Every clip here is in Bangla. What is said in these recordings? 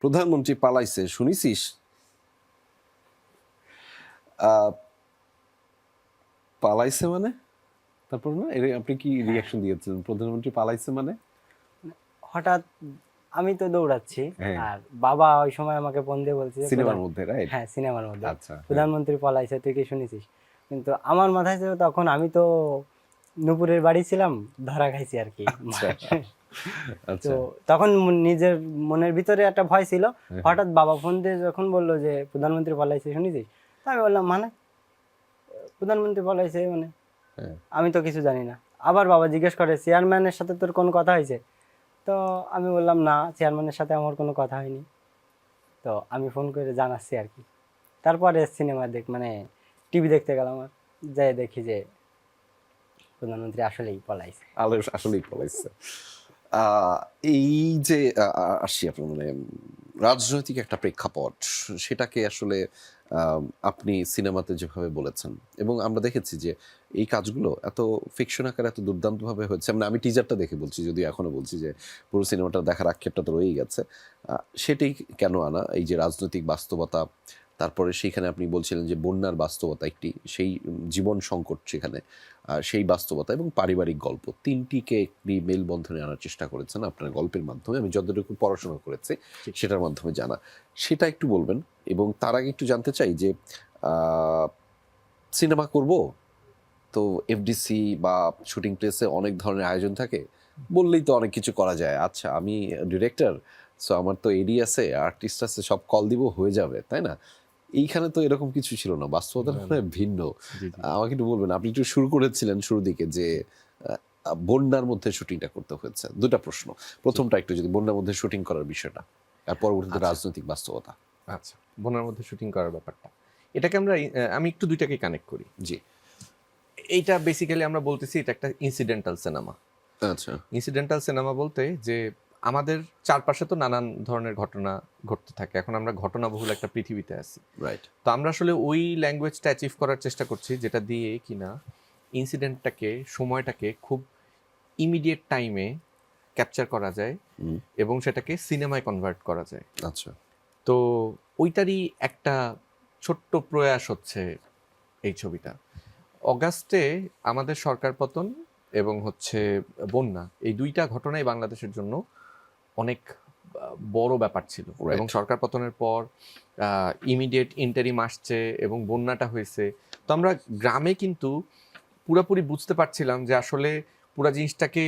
প্রধানমন্ত্রী পালাইছে শুনিছিস? আহ, পালাইছে মানে তারপর না আপনি কি রিয়াকশন দিয়েছেন প্রধানমন্ত্রী পালাইছে মানে? হঠাৎ আমি তো দৌড়াচ্ছি, হ্যাঁ, আর বাবা ওই সময় আমাকে ফোন দিয়ে বলছে যে সিনেমার মধ্যে, রাইট? হ্যাঁ, সিনেমার মধ্যে আচ্ছা, হ্যাঁ। প্রধানমন্ত্রী পলাইছে, তুই কি শুনেছিস? কিন্তু আমার মাথায় ছিল তখন, আমি তো নুপুরের বাড়ি ছিলাম, ধরা খাইছি আর কি। আচ্ছা, তো আচ্ছা, তখন নিজের মনের ভিতরে একটা ভয় ছিল। হ্যাঁ, হঠাৎ বাবা ফোন দিয়ে যখন বললো যে প্রধানমন্ত্রী পলাইছে শুনেছিস, তা আমি বললাম মানে প্রধানমন্ত্রী পলাইছে মানে হ্যাঁ। আমি তো কিছু জানি না। আবার বাবা জিজ্ঞেস করে চেয়ারম্যানের সাথে তোর কোনো কথা হয়েছে? তো আমি বললাম না, চেয়ারম্যানের সাথে আমার কোনো কথা হয়নি। তো আমি ফোন করে জানাচ্ছি আর কি। তারপরে সিনেমা মানে টিভি দেখতে গেলাম, আর যাই দেখি যে প্রধানমন্ত্রী আসলেই পলাইছে। আলো আসলেই পলাইছে। আহ, এই যে আসি আপনার মানে রাজনৈতিক একটা প্রেক্ষাপট, সেটাকে আসলে আহ, আপনি সিনেমাতে যেভাবে বলেছেন, এবং আমরা দেখেছি যে এই কাজগুলো এত ফিকশন আকারে এত দুর্দান্তভাবে হচ্ছে। মানে আমি টিজারটা দেখে বলছি, যদিও এখনো বলছি যে পুরো সিনেমাটা দেখার আক্ষেপটা তো রয়েই গেছে। সেটাই কেন আনা, এই যে রাজনৈতিক বাস্তবতা, তারপরে সেইখানে আপনি বলছিলেন যে বন্যার বাস্তবতা একটি, সেই জীবন সংকট সেখানে, সেই বাস্তবতা এবং পারিবারিক গল্প, তিনটিকে একটি মেলবন্ধনে আনার চেষ্টা করেছেন আপনার গল্পের মাধ্যমে। আমি যতটুকু পড়াশোনা করেছি সেটার মাধ্যমে জানা, সেটা একটু বলবেন। এবং তার আগে একটু জানতে চাই যে সিনেমা করব তো এফডিসি বা শুটিং প্লেসে অনেক ধরনের আয়োজন থাকে, বললেই তো অনেক কিছু করা যায়। আচ্ছা, আমি ডিরেক্টর, সো আমার তো এডি আছে, আর্টিস্ট আছে, সব কল দিব হয়ে যাবে, তাই না? এইখানে তো এরকম কিছু ছিল না, বাস্তবতা মানে ভিন্ন। আমাকে একটু বলবেন, আপনি একটু শুরু করেছিলেন শুরুর দিকে যে বন্যার মধ্যে শুটিংটা করতে হয়েছে। দুটা প্রশ্ন, প্রথমটা একটু যদি বন্যার মধ্যে শুটিং করার বিষয়টা, আর পরবর্তীতে রাজনৈতিক বাস্তবতা। আচ্ছা, বনের মধ্যে শুটিং করার ব্যাপারটা, এটাকে আমরা আমি একটু দুইটাকে কানেক্ট করি। জি, এইটা বেসিক্যালি আমরা বলতেছি এটা একটা ইনসিডেন্টাল সিনেমা। আচ্ছা, ইনসিডেন্টাল সিনেমা বলতে যে আমাদের চারপাশে তো নানান ধরনের ঘটনা ঘটতে থাকে। এখন আমরা ঘটনাবহুল একটা পৃথিবীতে আছি, রাইট। তো আমরা আসলে ওই ল্যাঙ্গুয়েজটা অ্যাচিভ করার চেষ্টা করছি, যেটা দিয়ে কিনা ইনসিডেন্টটাকে, সময়টাকে খুব ইমিডিয়েট টাইমে ক্যাপচার করা যায় এবং সেটাকে সিনেমায় কনভার্ট করা যায়। আচ্ছা, তো ওইটারই একটা ছোট্ট প্রয়াস হচ্ছে এই ছবিটা। অগাস্টে আমাদের সরকার পতন এবং হচ্ছে বন্যা, এই দুইটা ঘটনাই বাংলাদেশের জন্য অনেক বড় ব্যাপার ছিল। Right. এবং সরকার পতনের পর ইমিডিয়েট ইন্টারিম আসছে এবং বন্যাটা হয়েছে। তো আমরা গ্রামে কিন্তু পুরোপুরি বুঝতে পারছিলাম যে আসলে পুরো জিনিসটাকে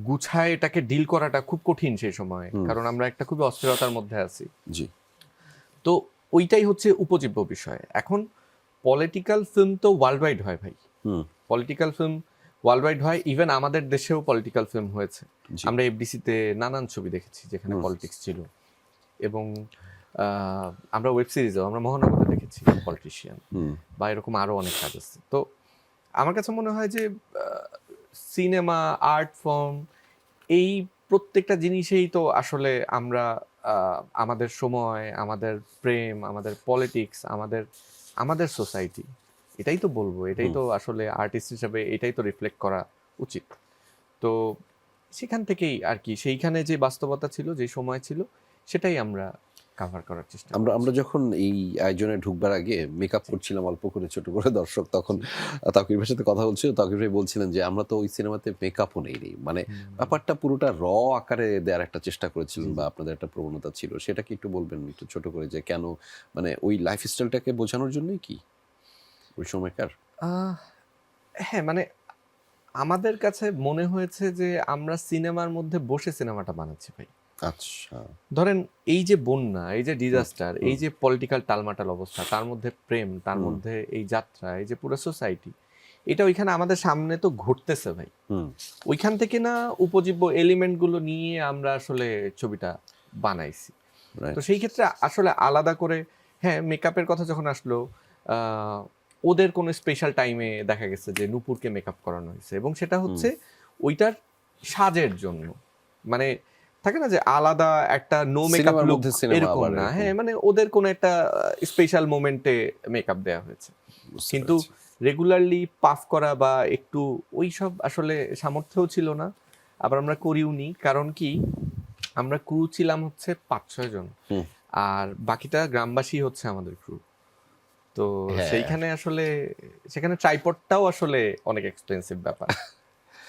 গুছায় এটাকে ডিল করাটা খুব কঠিন সেই সময়, কারণ আমরা একটা খুবই অস্থিরতার মধ্যে আছি। জি, তো ওইটাই হচ্ছে উপজীব্য বিষয়। এখন পলিটিক্যাল ফিল্ম তো ওয়ার্ল্ড ওয়াইড হয় ভাই, পলিটিক্যাল ফিল্ম ওয়ার্ল্ড ওয়াইড হয়। ইভেন আমাদের দেশেও পলিটিক্যাল ফিল্ম হয়েছে। জি। আমরা এফডিসিতে নানান ছবি দেখেছি যেখানে পলিটিক্স ছিল, এবং আমরা ওয়েব সিরিজেও, আমরা মহানগরে দেখেছি পলিটিশিয়ান, বা এরকম আরো অনেক কাজ আছে। তো আমার কাছে মনে হয় যে সিনেমা, আর্ট ফর্ম, এই প্রত্যেকটা জিনিসেই তো আসলে আমরা আমাদের সময়, আমাদের প্রেম, আমাদের পলিটিক্স, আমাদের আমাদের সোসাইটি, এটাই তো বলবো, এটাই তো আসলে আর্টিস্ট হিসাবে এটাই তো রিফ্লেক্ট করা উচিত। তো সেখান থেকেই আর কি, সেইখানে যে বাস্তবতা ছিল, যে সময় ছিল, সেটাই আমরা কাভার করার চেষ্টা আমরা করছি। আমরা যখন এই আয়োজনে ঢুকবার আগে মেকআপ করছিলাম অল্প করে, ছোট করে, দর্শক তখন তাকির ভাইয়ের সাথে কথা বলছিল। তাকির ভাই বলছিলেন যে আমরা তো ওই সিনেমাতে মেকআপও নেই, মানে ব্যাপারটা পুরোটা র আকারে দেওয়ার একটা চেষ্টা করেছিলেন, বা আপনাদের একটা প্রবণতা ছিল, সেটা কি একটু বলবেন একটু ছোট করে, যে কেন, মানে ওই লাইফস্টাইলটাকে বোঝানোর জন্যই কি ওই সময়কার? আহ, হ্যাঁ, মানে আমাদের কাছে মনে হয়েছে যে আমরা সিনেমার মধ্যে বসে সিনেমাটা বানাচ্ছি ভাই। আচ্ছা, ধরেন এই যে বন্যা, এই যে ডিজাস্টার, এই যে পলিটিক্যাল টালমাটাল অবস্থা, তার মধ্যে প্রেম, তার মধ্যে এই যাত্রা, এই যে পুরো সোসাইটি, এটা ওইখানে আমাদের সামনে তো ঘটতেছে ভাই। ওইখান থেকে না উপজীব্য এলিমেন্ট গুলো নিয়ে আমরা আসলে ছবিটা বানাইছি। তো সেই ক্ষেত্রে আসলে আলাদা করে, হ্যাঁ, মেকআপের কথা যখন আসলো, ওদের কোনো স্পেশাল টাইমে দেখা গেছে যে নূপুরকে মেকআপ করানো হয়েছে, এবং সেটা হচ্ছে ওইটার সাজের জন্য। মানে থাকে না যে আলাদা একটা নো মেকআপ সিনেমার লুক, মধ্যে সিনেমা এরকম আবার না, এরকম। হ্যাঁ, মানে ওদের কোনো একটা স্পেশাল মোমেন্টে মেকআপ দেওয়া হয়েছে। বুঝতে কিন্তু পেরেছি। রেগুলারলি পাফ করা বা একটু ওই সব আসলে সামর্থ্যও ছিল না, আবার আমরা করিও নি। কারণ কি, আমরা ক্রু ছিলাম হচ্ছে 5-6 জন, হুম। আর বাকিটা গ্রামবাসী হচ্ছে আমাদের ক্রু। তো হ্যাঁ। সেইখানে আসলে সেখানে ট্রাইপডটাও আসলে অনেক এক্সপেন্সিভ ব্যাপার।